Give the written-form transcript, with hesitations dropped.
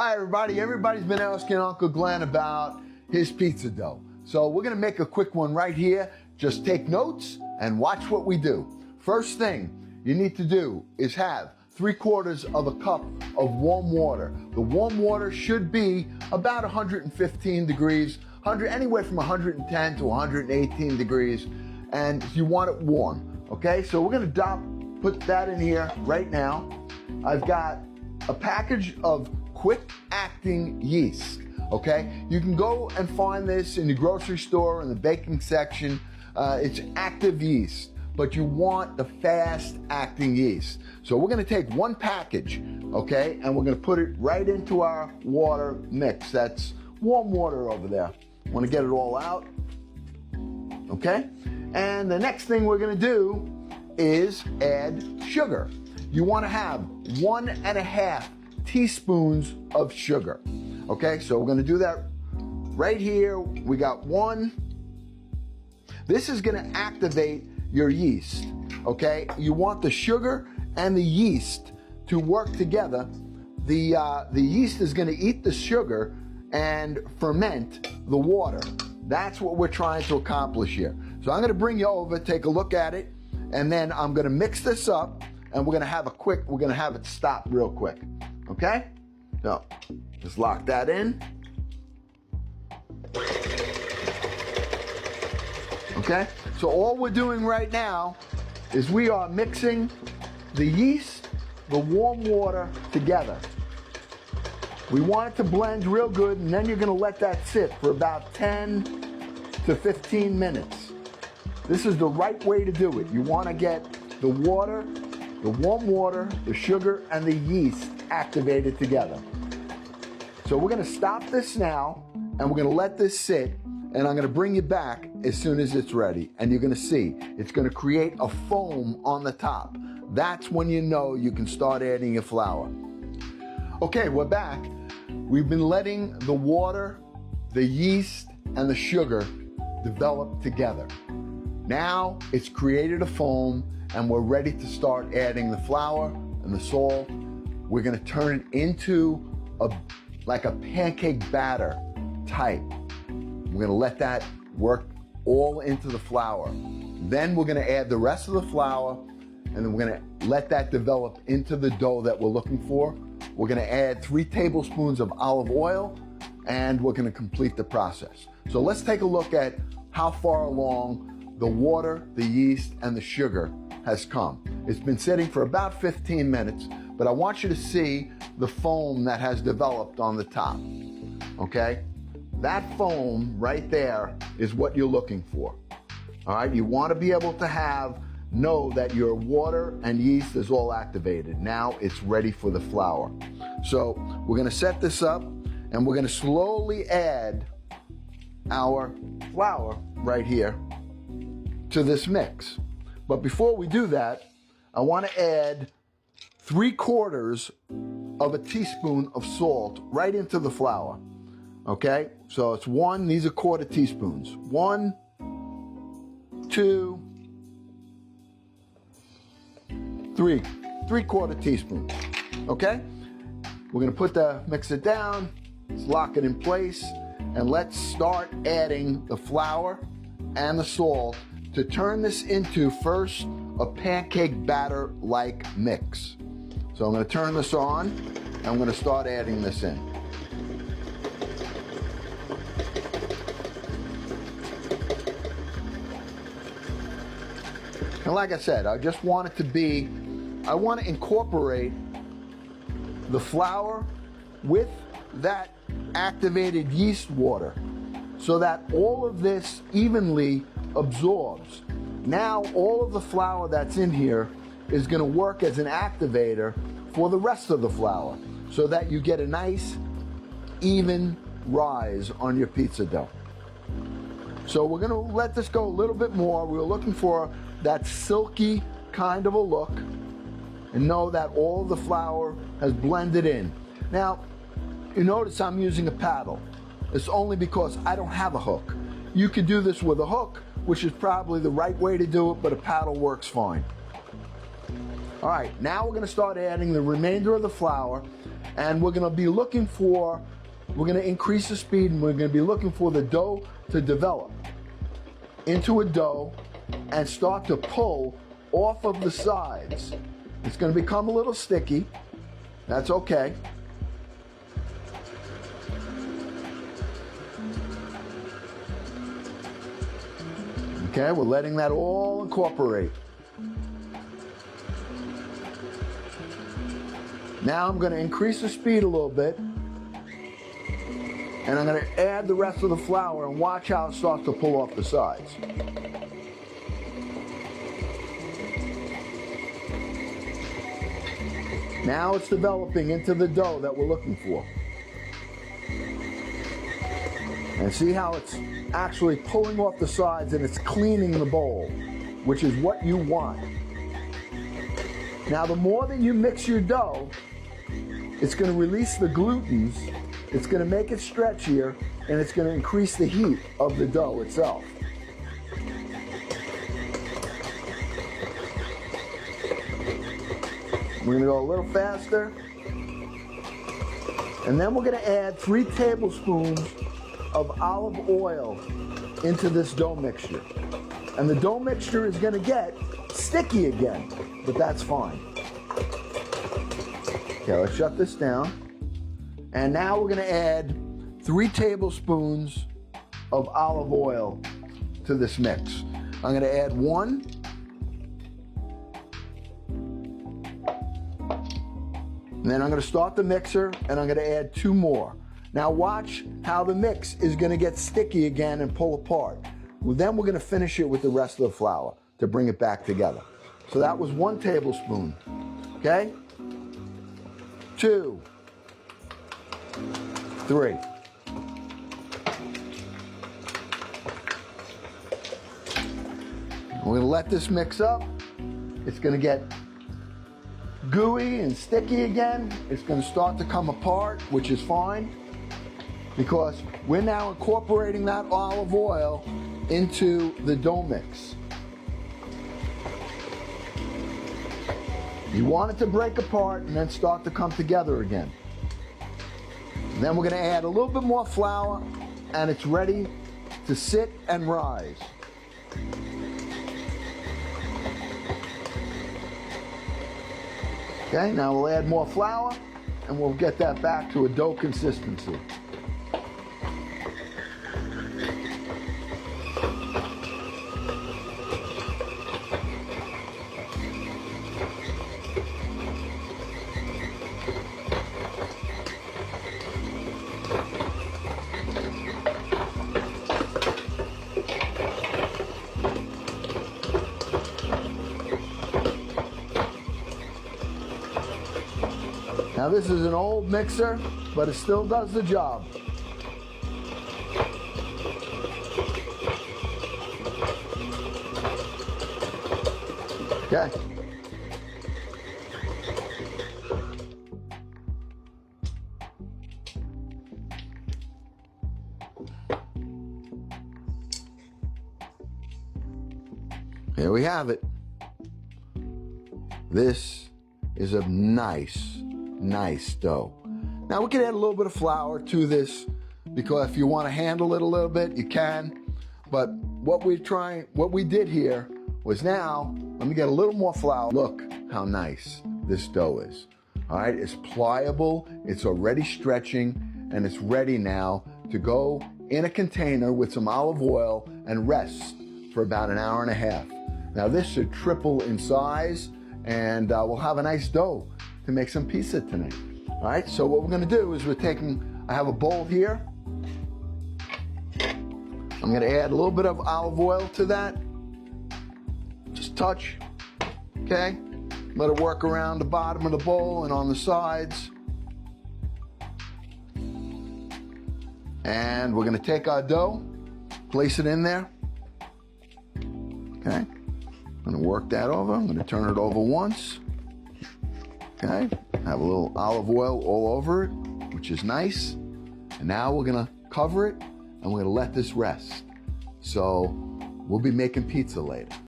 Hi everybody, everybody's been asking Uncle Glenn about his pizza dough. So we're gonna make a quick one right here. Just take notes and watch what we do. First thing you need to do is have 3/4 of a cup of warm water. The warm water should be about 115 degrees, anywhere from 110 to 118 degrees, and you want it warm, okay? So we're gonna put that in here right now. I've got a package of quick acting yeast, okay? You can go and find this in the grocery store in the baking section. It's active yeast, but you want the fast acting yeast. So we're gonna take one package, okay? And we're gonna put it right into our water mix. That's warm water over there. Wanna get it all out, okay? And the next thing we're gonna do is add sugar. You wanna have 1.5 teaspoons of sugar. Okay, so we're gonna do that right here. We got one. This is gonna activate your yeast, okay? You want the sugar and the yeast to work together. The yeast is gonna eat the sugar and ferment the water. That's what we're trying to accomplish here. So I'm gonna bring you over, take a look at it, and then I'm gonna mix this up and we're gonna have it stop real quick. Okay? So, just lock that in. Okay? So all we're doing right now is we are mixing the yeast, the warm water together. We want it to blend real good, and then you're gonna let that sit for about 10 to 15 minutes. This is the right way to do it. You wanna get the water, the warm water, the sugar, and the yeast activated together. So we're gonna stop this now, and we're gonna let this sit, and I'm gonna bring you back as soon as it's ready. And you're gonna see, it's gonna create a foam on the top. That's when you know you can start adding your flour. Okay, we're back. We've been letting the water, the yeast, and the sugar develop together. Now it's created a foam, and we're ready to start adding the flour and the salt. We're gonna turn it into like a pancake batter type. We're gonna let that work all into the flour. Then we're gonna add the rest of the flour, and then we're gonna let that develop into the dough that we're looking for. We're gonna add 3 tablespoons of olive oil, and we're gonna complete the process. So let's take a look at how far along the water, the yeast, and the sugar has come. It's been sitting for about 15 minutes, but I want you to see the foam that has developed on the top, okay? That foam right there is what you're looking for, all right? You want to be able to know that your water and yeast is all activated. Now it's ready for the flour. So we're gonna set this up, and we're gonna slowly add our flour right here to this mix. But before we do that, I want to add 3/4 of a teaspoon of salt right into the flour. Okay, so it's one, these are 1/4 teaspoons. 1, 2, 3, 3/4 teaspoons. Okay, we're gonna mix it down, let's lock it in place, and let's start adding the flour and the salt to turn this into first a pancake batter like mix. So I'm gonna turn this on, and I'm gonna start adding this in. And like I said, I just want it to be, I want to incorporate the flour with that activated yeast water so that all of this evenly absorbs. Now all of the flour that's in here is going to work as an activator for the rest of the flour so that you get a nice even rise on your pizza dough. So we're going to let this go a little bit more. We're looking for that silky kind of a look, and know that all of the flour has blended in. Now you notice I'm using a paddle. It's only because I don't have a hook. You could do this with a hook, which is probably the right way to do it, but a paddle works fine. All right, now we're gonna start adding the remainder of the flour, And we're gonna increase the speed, and we're gonna be looking for the dough to develop into a dough and start to pull off of the sides. It's gonna become a little sticky. That's okay. Okay, we're letting that all incorporate. Now I'm going to increase the speed a little bit, and I'm going to add the rest of the flour and watch how it starts to pull off the sides. Now it's developing into the dough that we're looking for. And see how it's actually pulling off the sides and it's cleaning the bowl, which is what you want. Now the more that you mix your dough, it's going to release the glutens, it's going to make it stretchier, and it's going to increase the heat of the dough itself. We're going to go a little faster. And then we're going to add 3 tablespoons of olive oil into this dough mixture. And the dough mixture is going to get sticky again, but that's fine. Okay, let's shut this down. And now we're going to add 3 tablespoons of olive oil to this mix. I'm going to add 1. And then I'm going to start the mixer, and I'm going to add 2 more. Now watch how the mix is going to get sticky again and pull apart. Well, then we're going to finish it with the rest of the flour to bring it back together. So that was 1 tablespoon. Okay? 2, 3. We're going to let this mix up. It's going to get gooey and sticky again. It's going to start to come apart, which is fine, because we're now incorporating that olive oil into the dough mix. You want it to break apart and then start to come together again. And then we're going to add a little bit more flour, and it's ready to sit and rise. Okay, now we'll add more flour, and we'll get that back to a dough consistency. Now this is an old mixer, but it still does the job. Okay. Here we have it. This is a nice dough. Now we can add a little bit of flour to this, because if you want to handle it a little bit, you can. But what we did here was, now let me get a little more flour. Look how nice this dough is. All right, it's pliable, it's already stretching, and it's ready now to go in a container with some olive oil and rest for about 1.5 hours. Now this should triple in size, and we'll have a nice dough to make some pizza tonight. All right, so what we're going to do is I have a bowl here. I'm going to add a little bit of olive oil to that. Just touch, okay? Let it work around the bottom of the bowl and on the sides. And we're going to take our dough, place it in there. Okay, I'm going to work that over. I'm going to turn it over once. Okay, have a little olive oil all over it, which is nice. And now we're gonna cover it, and we're gonna let this rest. So we'll be making pizza later.